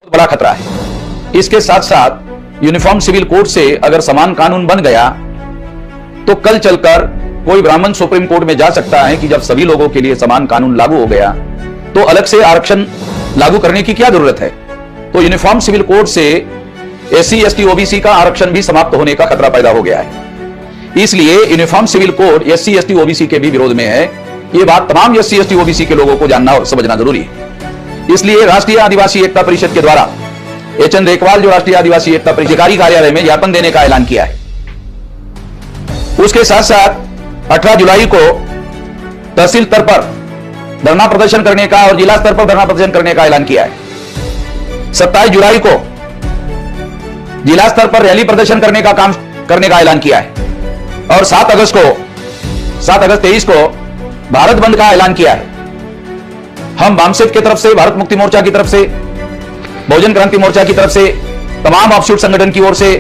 बहुत बड़ा खतरा है। इसके साथ साथ यूनिफॉर्म सिविल कोड से अगर समान कानून बन गया तो कल चलकर कोई ब्राह्मण सुप्रीम कोर्ट में जा सकता है कि जब सभी लोगों के लिए समान कानून लागू हो गया तो अलग से आरक्षण लागू करने की क्या जरूरत है। तो यूनिफॉर्म सिविल कोड से एससी एसटी ओबीसी का आरक्षण भी समाप्त होने का खतरा पैदा हो गया है। इसलिए uniform civil code SC ST OBC के भी विरोध में है। यह बात तमाम एससी एसटी ओबीसी के लोगों को जानना और समझना जरूरी है। इसलिए राष्ट्रीय आदिवासी एकता परिषद के द्वारा एचएन रेकवाल जो राष्ट्रीय आदिवासी एकता परिषद अधिकारी कार्यालय में ज्ञापन देने का ऐलान किया है। उसके साथ साथ 18 जुलाई को तहसील स्तर पर धरना प्रदर्शन करने का और जिला स्तर पर धरना प्रदर्शन करने का ऐलान किया है। 27 जुलाई को जिला स्तर पर रैली प्रदर्शन करने का ऐलान किया है और 7 अगस्त 23 को भारत बंद का ऐलान किया है। हम वामसेट की तरफ से, भारत मुक्ति मोर्चा की तरफ से, बहुजन क्रांति मोर्चा की तरफ से, तमाम ऑफशूट संगठन की ओर से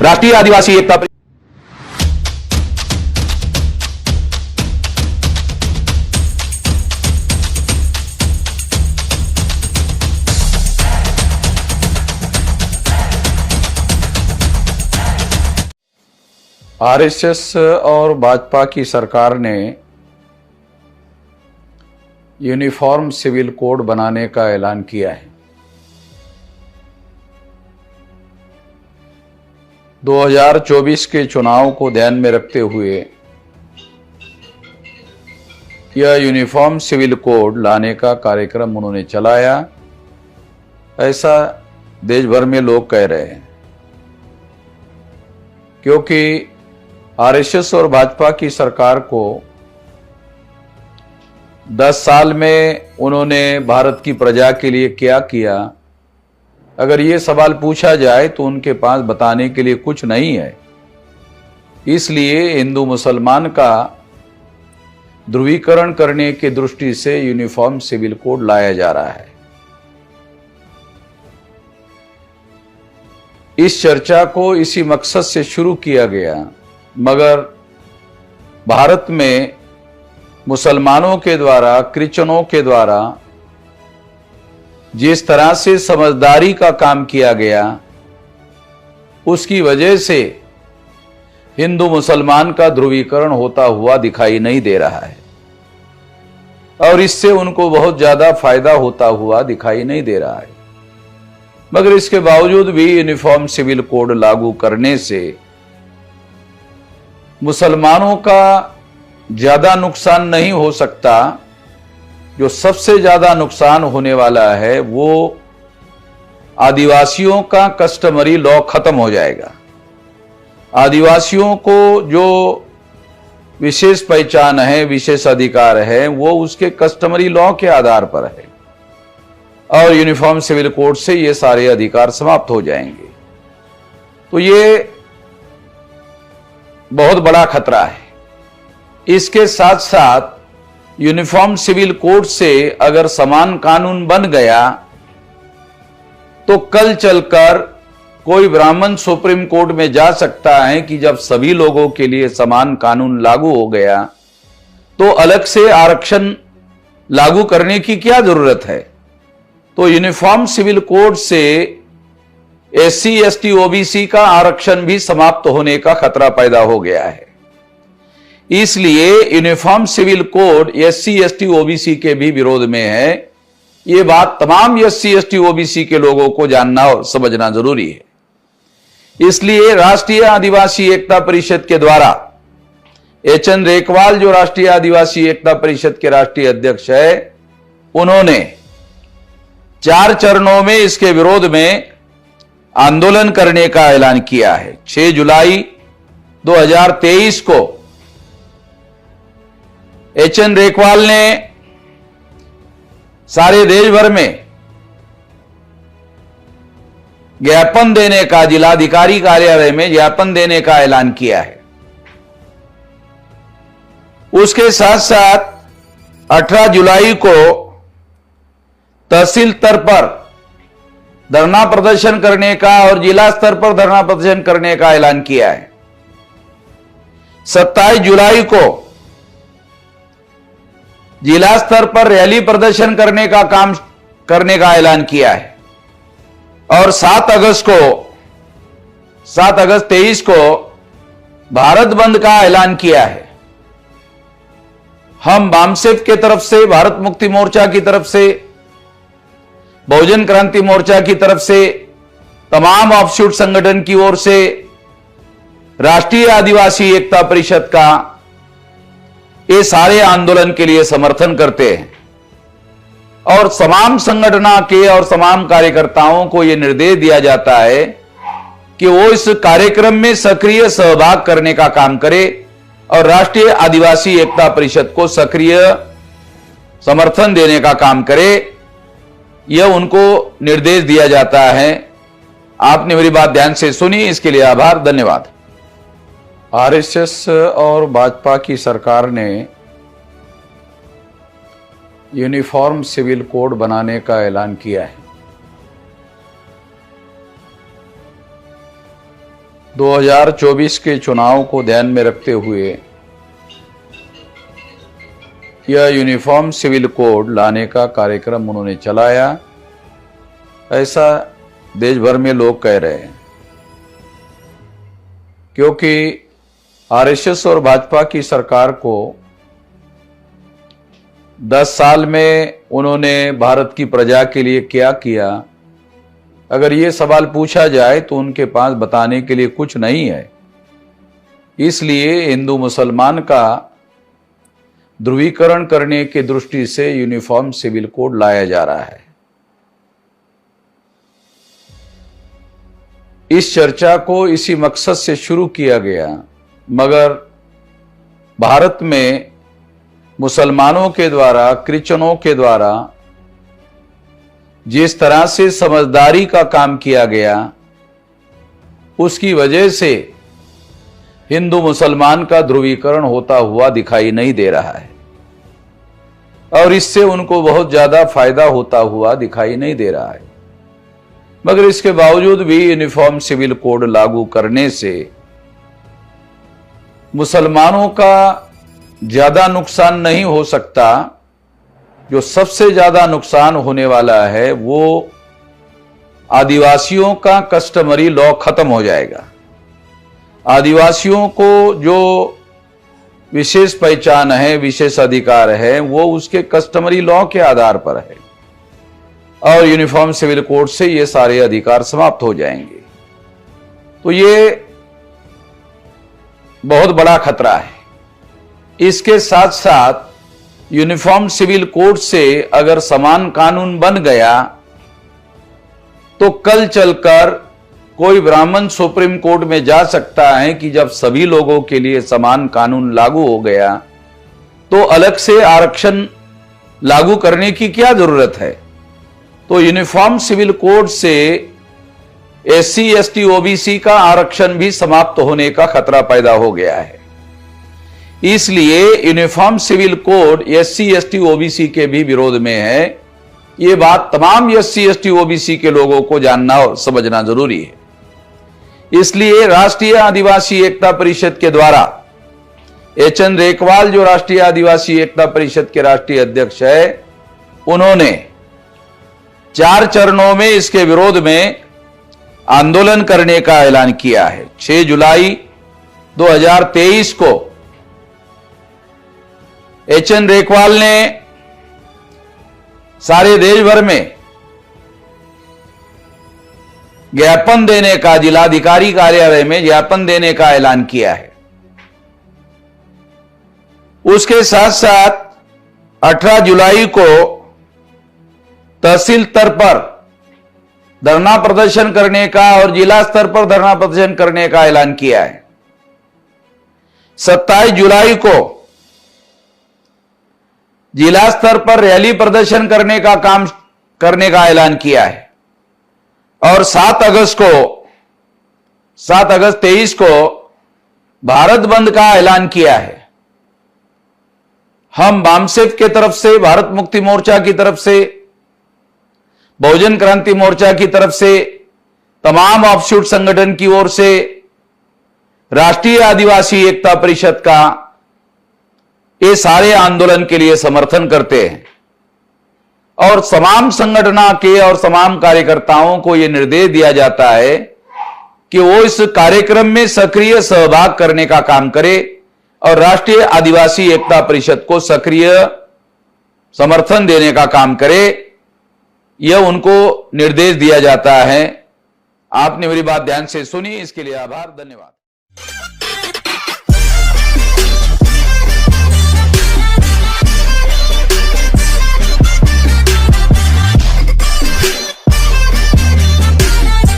राष्ट्रीय आदिवासी एकता आरएसएस और भाजपा की सरकार ने यूनिफॉर्म सिविल कोड बनाने का ऐलान किया है। 2024 के चुनाव को ध्यान में रखते हुए यह यूनिफॉर्म सिविल कोड लाने का कार्यक्रम उन्होंने चलाया, ऐसा देश भर में लोग कह रहे हैं। क्योंकि आरएसएस और भाजपा की सरकार को 10 साल में उन्होंने भारत की प्रजा के लिए क्या किया, अगर ये सवाल पूछा जाए तो उनके पास बताने के लिए कुछ नहीं है। इसलिए हिंदू मुसलमान का ध्रुवीकरण करने की दृष्टि से यूनिफॉर्म सिविल कोड लाया जा रहा है। इस चर्चा को इसी मकसद से शुरू किया गया, मगर भारत में मुसलमानों के द्वारा, क्रिश्चियनों के द्वारा जिस तरह से समझदारी का काम किया गया, उसकी वजह से हिंदू मुसलमान का ध्रुवीकरण होता हुआ दिखाई नहीं दे रहा है और इससे उनको बहुत ज्यादा फायदा होता हुआ दिखाई नहीं दे रहा है। मगर इसके बावजूद भी यूनिफॉर्म सिविल कोड लागू करने से मुसलमानों का ज्यादा नुकसान नहीं हो सकता। जो सबसे ज्यादा नुकसान होने वाला है वो आदिवासियों का कस्टमरी लॉ खत्म हो जाएगा। आदिवासियों को जो विशेष पहचान है, विशेष अधिकार है, वो उसके कस्टमरी लॉ के आधार पर है और यूनिफॉर्म सिविल कोड से ये सारे अधिकार समाप्त हो जाएंगे। तो ये बहुत बड़ा खतरा है। इसके साथ साथ यूनिफॉर्म सिविल कोड से अगर समान कानून बन गया तो कल चलकर कोई ब्राह्मण सुप्रीम कोर्ट में जा सकता है कि जब सभी लोगों के लिए समान कानून लागू हो गया तो अलग से आरक्षण लागू करने की क्या जरूरत है। तो यूनिफॉर्म सिविल कोड से एससी एसटी ओबीसी का आरक्षण भी समाप्त होने का खतरा पैदा हो गया है। इसलिए uniform civil code SC ST OBC के भी विरोध में है। यह बात तमाम एससी एसटी ओबीसी के लोगों को जानना और समझना जरूरी है। इसलिए राष्ट्रीय आदिवासी एकता परिषद के द्वारा एचएन रेकवाल जो राष्ट्रीय आदिवासी एकता परिषद के राष्ट्रीय अध्यक्ष है, उन्होंने 4 चरणों में इसके विरोध में आंदोलन करने का ऐलान किया है। 6 जुलाई 2023 को एचएन रेकवाल ने सारे देश भर में ज्ञापन देने का, जिलाधिकारी कार्यालय में ज्ञापन देने का ऐलान किया है। उसके साथ साथ 18 जुलाई को तहसील स्तर पर धरना प्रदर्शन करने का और जिला स्तर पर धरना प्रदर्शन करने का ऐलान किया है। 27 जुलाई को जिला स्तर पर रैली प्रदर्शन करने का ऐलान किया है और 7 अगस्त 23 को भारत बंद का ऐलान किया है। हम बामसेफ के तरफ से, भारत मुक्ति मोर्चा की तरफ से, बहुजन क्रांति मोर्चा की तरफ से, तमाम ऑफशूट संगठन की ओर से, राष्ट्रीय आदिवासी एकता परिषद का, ये सारे आंदोलन के लिए समर्थन करते हैं और तमाम संगठनों के और तमाम कार्यकर्ताओं को यह निर्देश दिया जाता है कि वो इस कार्यक्रम में सक्रिय सहभाग करने का काम करे और राष्ट्रीय आदिवासी एकता परिषद को सक्रिय समर्थन देने का काम करे। यह उनको निर्देश दिया जाता है। आपने मेरी बात ध्यान से सुनी, इसके लिए आभार, धन्यवाद। आरएसएस और भाजपा की सरकार ने यूनिफॉर्म सिविल कोड बनाने का ऐलान किया है। 2024 के चुनाव को ध्यान में रखते हुए यह यूनिफॉर्म सिविल कोड लाने का कार्यक्रम उन्होंने चलाया, ऐसा देश भर में लोग कह रहे हैं। क्योंकि आरएसएस और भाजपा की सरकार को 10 साल में उन्होंने भारत की प्रजा के लिए क्या किया, अगर ये सवाल पूछा जाए तो उनके पास बताने के लिए कुछ नहीं है। इसलिए हिंदू मुसलमान का ध्रुवीकरण करने की दृष्टि से यूनिफॉर्म सिविल कोड लाया जा रहा है। इस चर्चा को इसी मकसद से शुरू किया गया, मगर भारत में मुसलमानों के द्वारा, क्रिश्चियनों के द्वारा जिस तरह से समझदारी का काम किया गया, उसकी वजह से हिंदू मुसलमान का ध्रुवीकरण होता हुआ दिखाई नहीं दे रहा है और इससे उनको बहुत ज्यादा फायदा होता हुआ दिखाई नहीं दे रहा है। मगर इसके बावजूद भी यूनिफॉर्म सिविल कोड लागू करने से मुसलमानों का ज्यादा नुकसान नहीं हो सकता। जो सबसे ज्यादा नुकसान होने वाला है वो आदिवासियों का कस्टमरी लॉ खत्म हो जाएगा। आदिवासियों को जो विशेष पहचान है, विशेष अधिकार है, वो उसके कस्टमरी लॉ के आधार पर है और यूनिफॉर्म सिविल कोड से ये सारे अधिकार समाप्त हो जाएंगे। तो ये बहुत बड़ा खतरा है। इसके साथ साथ यूनिफॉर्म सिविल कोड से अगर समान कानून बन गया तो कल चलकर कोई ब्राह्मण सुप्रीम कोर्ट में जा सकता है कि जब सभी लोगों के लिए समान कानून लागू हो गया तो अलग से आरक्षण लागू करने की क्या जरूरत है। तो यूनिफॉर्म सिविल कोड से SC ST OBC का आरक्षण भी समाप्त होने का खतरा पैदा हो गया है। इसलिए uniform civil code SC ST OBC के भी विरोध में है। ये बात तमाम SC ST OBC के लोगों को जानना और समझना जरूरी है। इसलिए राष्ट्रीय आदिवासी एकता परिषद के द्वारा HN रेकवाल, जो राष्ट्रीय आदिवासी एकता परिषद के राष्ट्रीय अध्यक्ष है, उन्होंने 4 चरणों में इसके विरोध में आंदोलन करने का ऐलान किया है। 6 जुलाई 2023 को HN रेकवाल ने सारे देश भर में ज्ञापन देने का, जिलाधिकारी कार्यालय में ज्ञापन देने का ऐलान किया है। उसके साथ साथ 18 जुलाई को तहसील स्तर पर धरना प्रदर्शन करने का और जिला स्तर पर धरना प्रदर्शन करने का ऐलान किया है। 27 जुलाई को जिला स्तर पर रैली प्रदर्शन करने का काम करने का ऐलान किया है और 7 अगस्त 23 को भारत बंद का ऐलान किया है। हम बामसेफ के तरफ से, भारत मुक्ति मोर्चा की तरफ से, बहुजन क्रांति मोर्चा की तरफ से, तमाम ऑफशूट संगठन की ओर से, राष्ट्रीय आदिवासी एकता परिषद का, ये सारे आंदोलन के लिए समर्थन करते हैं और तमाम संगठना के और तमाम कार्यकर्ताओं को यह निर्देश दिया जाता है कि वो इस कार्यक्रम में सक्रिय सहभाग करने का काम करे और राष्ट्रीय आदिवासी एकता परिषद को सक्रिय समर्थन देने का काम करे। यह उनको निर्देश दिया जाता है। आपने मेरी बात ध्यान से सुनी, इसके लिए आभार, धन्यवाद।